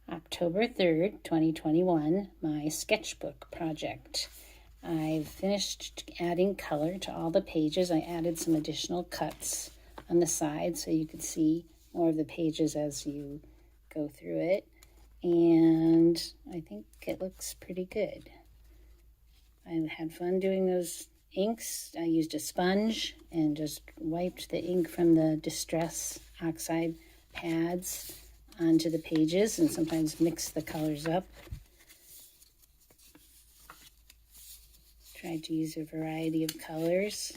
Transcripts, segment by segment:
October 3rd, 2021, my sketchbook project. I've finished adding color to all the pages. I added some additional cuts on the side so you could see more of the pages as you go through it. And I think it looks pretty good. I had fun doing those inks. I used a sponge and just wiped the ink from the Distress Oxide pads onto the pages and sometimes mix the colors up. Tried to use a variety of colors,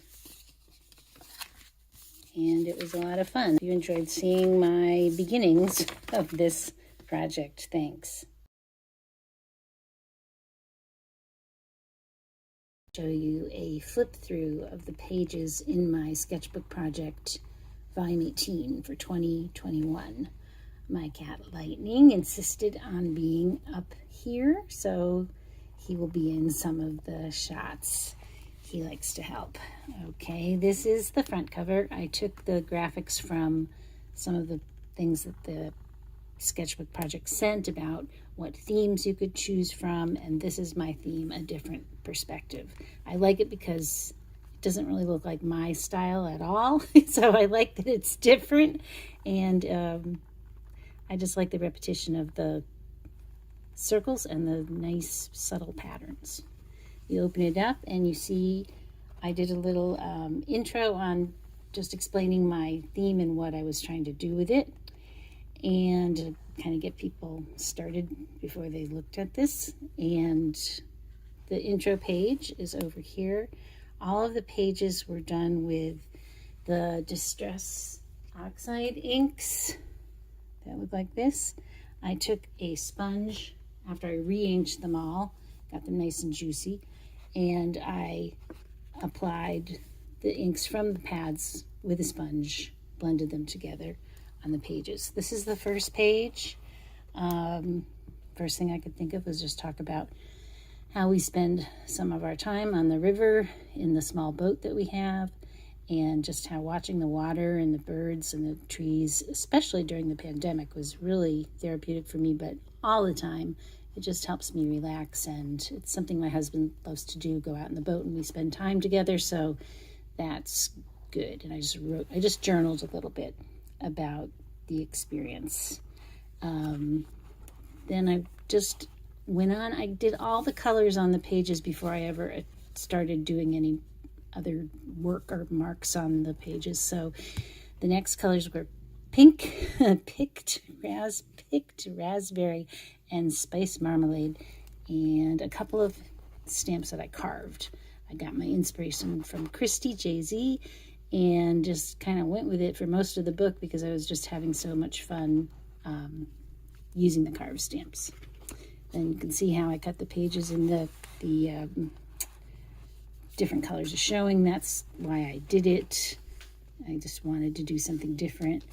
and it was a lot of fun. If you enjoyed seeing my beginnings of this project, thanks. Show you a flip through of the pages in my sketchbook project, volume 18 for 2021. My cat Lightning insisted on being up here, so he will be in some of the shots. He likes to help. Okay, this is the front cover. I took the graphics from some of the things that the Sketchbook Project sent about what themes you could choose from, and this is my theme, a different perspective. I like it because it doesn't really look like my style at all, so I like that it's different, and I just like the repetition of the circles and the nice subtle patterns. You open it up and you see I did a little intro on just explaining my theme and what I was trying to do with it, and kind of get people started before they looked at this. And the intro page is over here. All of the pages were done with the Distress Oxide inks that look like this. I took a sponge after I re-inked them all, got them nice and juicy, and I applied the inks from the pads with a sponge, blended them together on the pages. This is the first page. First thing I could think of was just talk about how we spend some of our time on the river in the small boat that we have, and just how watching the water and the birds and the trees, especially during the pandemic, was really therapeutic for me, but all the time. It just helps me relax, and it's something my husband loves to do, go out in the boat, and we spend time together, so that's good. And I just journaled a little bit about the experience. Then I just went on. I did all the colors on the pages before I ever started doing any other work or marks on the pages. So the next colors were pink, picked raspberry, and spice marmalade, and a couple of stamps that I carved. I got my inspiration from Christy Jay-Z and just kind of went with it for most of the book because I was just having so much fun using the carved stamps. Then you can see how I cut the pages in the different colors of showing. That's why I did it. I just wanted to do something different.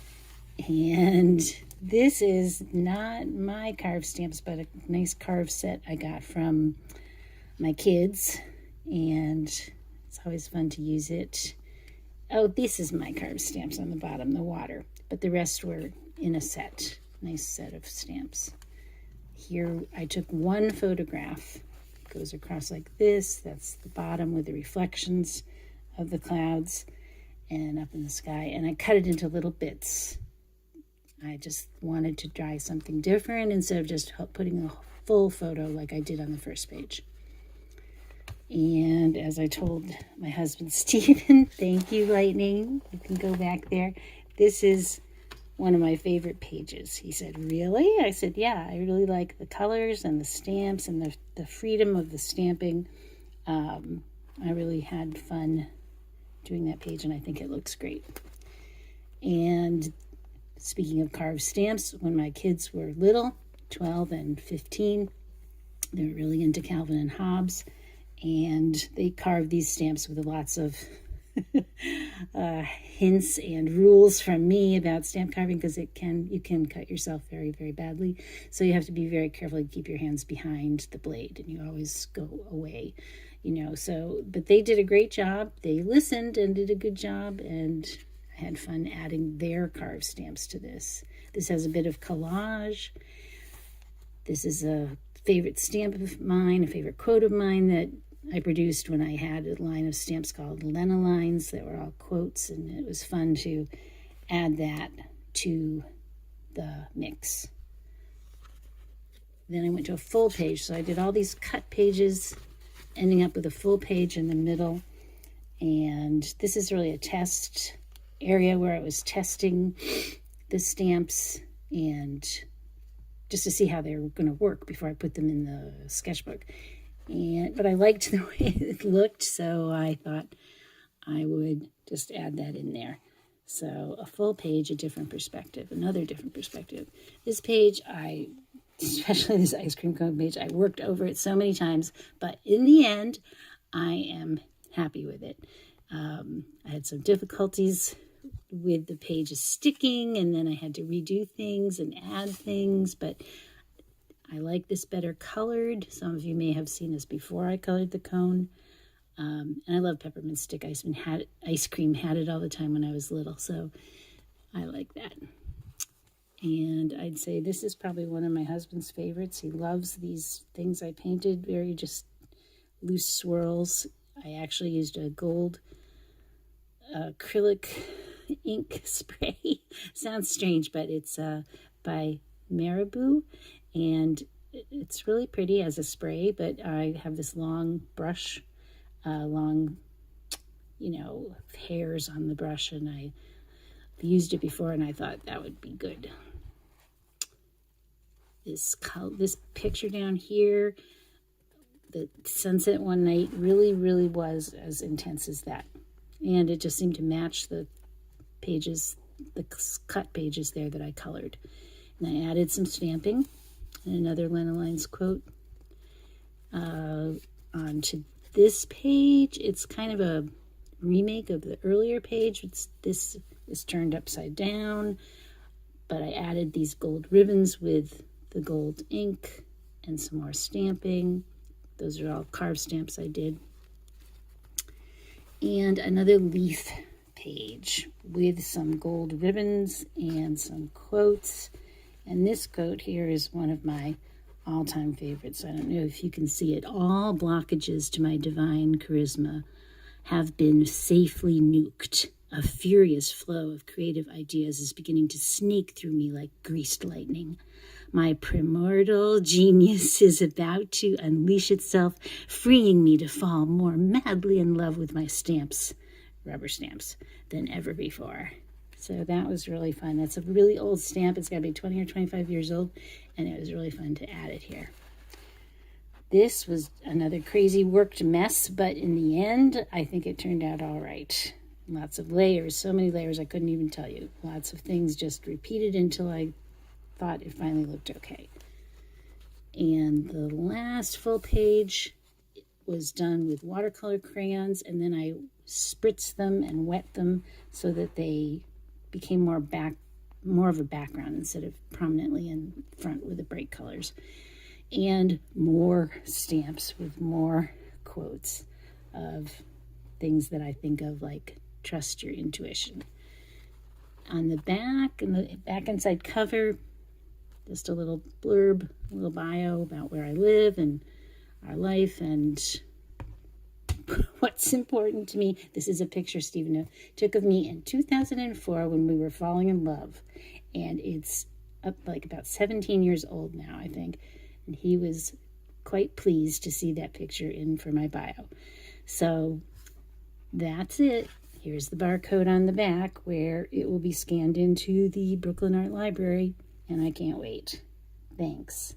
And this is not my carved stamps, but a nice carved set I got from my kids, and it's always fun to use it. Oh, this is my carved stamps on the bottom, the water, but the rest were in a set, nice set of stamps. Here I took one photograph. It goes across like this. That's the bottom with the reflections of the clouds and up in the sky, and I cut it into little bits. I just wanted to try something different instead of just putting a full photo like I did on the first page. And as I told my husband, Stephen, thank you, Lightning. You can go back there. This is one of my favorite pages. He said, really? I said, yeah, I really like the colors and the stamps and the freedom of the stamping. I really had fun doing that page, and I think it looks great. And speaking of carved stamps, when my kids were little, 12 and 15, they were really into Calvin and Hobbes, and they carved these stamps with lots of hints and rules from me about stamp carving, because you can cut yourself very, very badly. So you have to be very careful to keep your hands behind the blade, and you always go away, so, but they did a great job. They listened and did a good job, and I had fun adding their carved stamps to this. This has a bit of collage. This is a favorite stamp of mine, a favorite quote of mine that I produced when I had a line of stamps called Lena lines that were all quotes, and it was fun to add that to the mix. Then I went to a full page, so I did all these cut pages, ending up with a full page in the middle. And this is really a test area where I was testing the stamps and just to see how they were going to work before I put them in the sketchbook. But I liked the way it looked, so I thought I would just add that in there. So a full page, a different perspective, another different perspective. This page, especially this ice cream cone page, I worked over it so many times, but in the end, I am happy with it. I had some difficulties with the pages sticking, and then I had to redo things and add things, but I like this better colored. Some of you may have seen this before I colored the cone. And I love peppermint stick ice cream. Had it all the time when I was little, so I like that. And I'd say this is probably one of my husband's favorites. He loves these things I painted, very just loose swirls. I actually used a gold acrylic ink spray. Sounds strange, but it's by Marabou, and it's really pretty as a spray, but I have this long brush, hairs on the brush, and I've used it before, and I thought that would be good. This picture down here, the sunset one night, really, really was as intense as that. And it just seemed to match the pages, the cut pages there that I colored. And I added some stamping and another Lena Lines quote onto this page. It's kind of a remake of the earlier page. This is turned upside down, but I added these gold ribbons with the gold ink and some more stamping. Those are all carved stamps I did. And another leaf page with some gold ribbons and some quotes. And this quote here is one of my all-time favorites. I don't know if you can see it. All blockages to my divine charisma have been safely nuked. A furious flow of creative ideas is beginning to sneak through me like greased lightning. My primordial genius is about to unleash itself, freeing me to fall more madly in love with my stamps, rubber stamps, than ever before. So that was really fun. That's a really old stamp. It's got to be 20 or 25 years old, and it was really fun to add it here. This was another crazy worked mess, but in the end, I think it turned out all right. Lots of layers, so many layers I couldn't even tell you. Lots of things just repeated until I thought it finally looked okay. And the last full page was done with watercolor crayons, and then I spritzed them and wet them so that they became more of a background instead of prominently in front with the bright colors. And more stamps with more quotes of things that I think of, like trust your intuition. On the back, and the back inside cover, just a little blurb, a little bio about where I live and our life and what's important to me. This is a picture Stephen took of me in 2004 when we were falling in love. And it's up like about 17 years old now, I think. And he was quite pleased to see that picture in for my bio. So that's it. Here's the barcode on the back where it will be scanned into the Brooklyn Art Library, and I can't wait. Thanks.